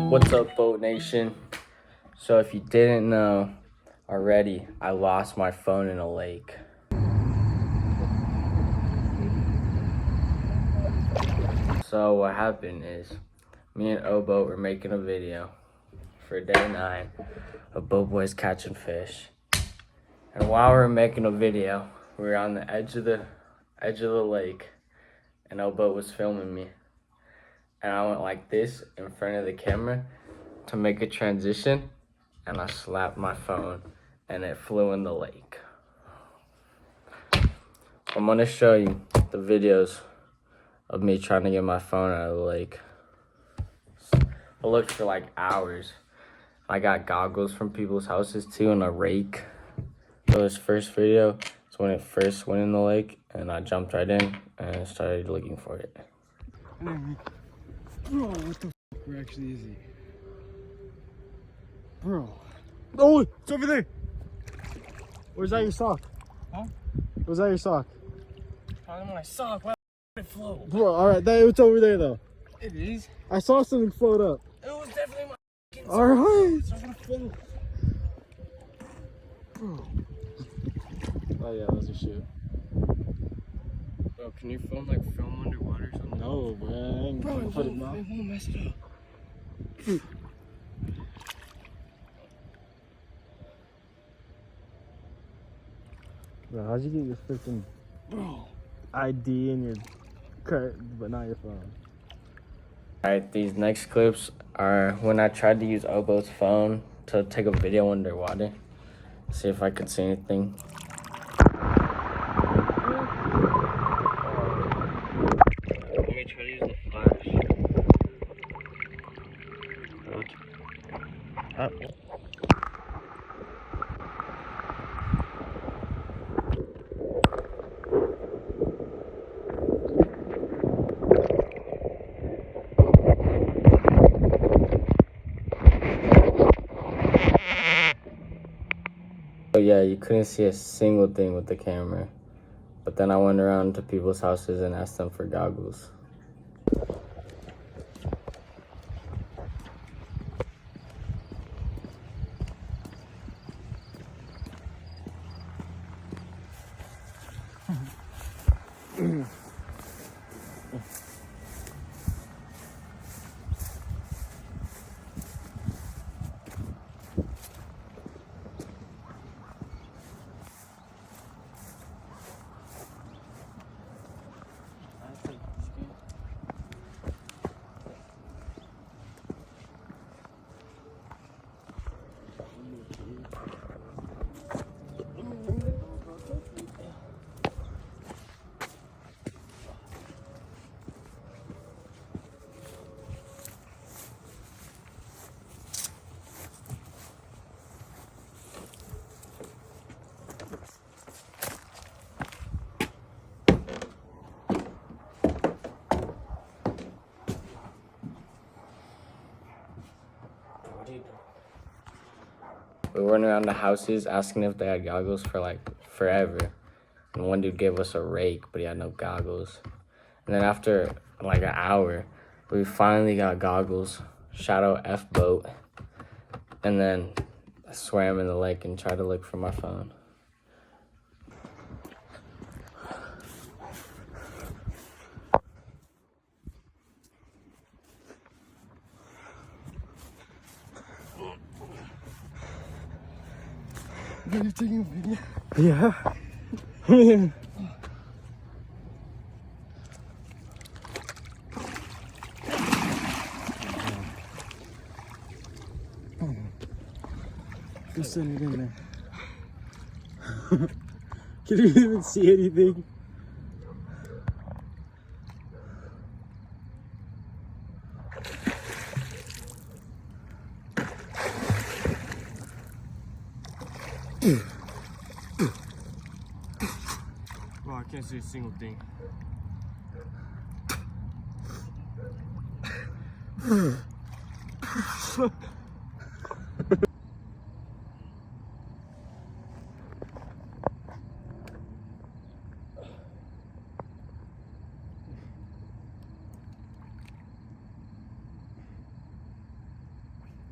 What's up, Boat Nation? So if you didn't know already, I lost my phone in a lake. So what happened is, me and Jboat were making a video for day 9 of Boat Boys catching fish. And while we were making a video, we were on the edge of the lake, and Jboat was filming me. And I went like this in front of the camera to make a transition, and I slapped my phone and it flew in the lake. I'm gonna show you the videos of me trying to get my phone out of the lake. I looked for like hours. I got goggles from people's houses too and a rake. So this first video is when it first went in the lake, and I jumped right in and started looking for it. Bro, what the fuck? Where actually is he? Bro. Oh, it's over there. Where's that your sock? Huh? Was that your sock? Probably my sock. Why did it float? Bro, alright, it's over there though. It is? I saw something float up. It was definitely my fucking sock. Alright. It's not gonna float. Bro. Oh yeah, that was a shit. Bro, can you film underwater or something? No, man. Bro, it won't mess it up. Bro, how'd you get your freaking ID in your card, but not your phone? Alright, these next clips are when I tried to use Jboat's phone to take a video underwater. See if I could see anything. Let me try to use the flash. Okay. So yeah, you couldn't see a single thing with the camera. But then I went around to people's houses and asked them for goggles. We went around the houses asking if they had goggles for like forever. And one dude gave us a rake, but he had no goggles. And then after like an hour, we finally got goggles. Shout out Jboat. And then I swam in the lake and tried to look for my phone. Are you taking a video? Yeah. Just send it in there. Can you even see anything? Bro, I can't see a single thing.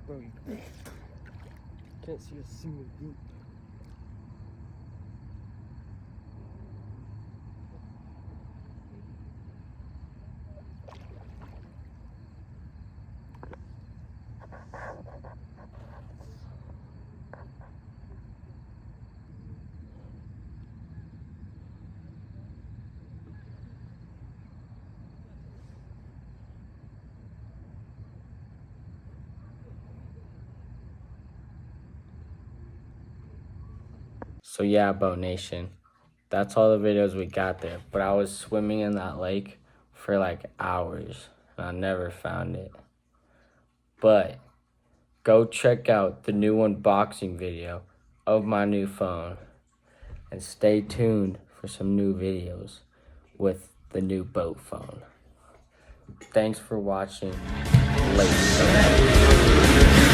Bro, can't see a single beat. So yeah, Boat Nation, that's all the videos we got there. But I was swimming in that lake for like hours and I never found it. But go check out the new unboxing video of my new phone and stay tuned for some new videos with the new boat phone. Thanks for watching. Later.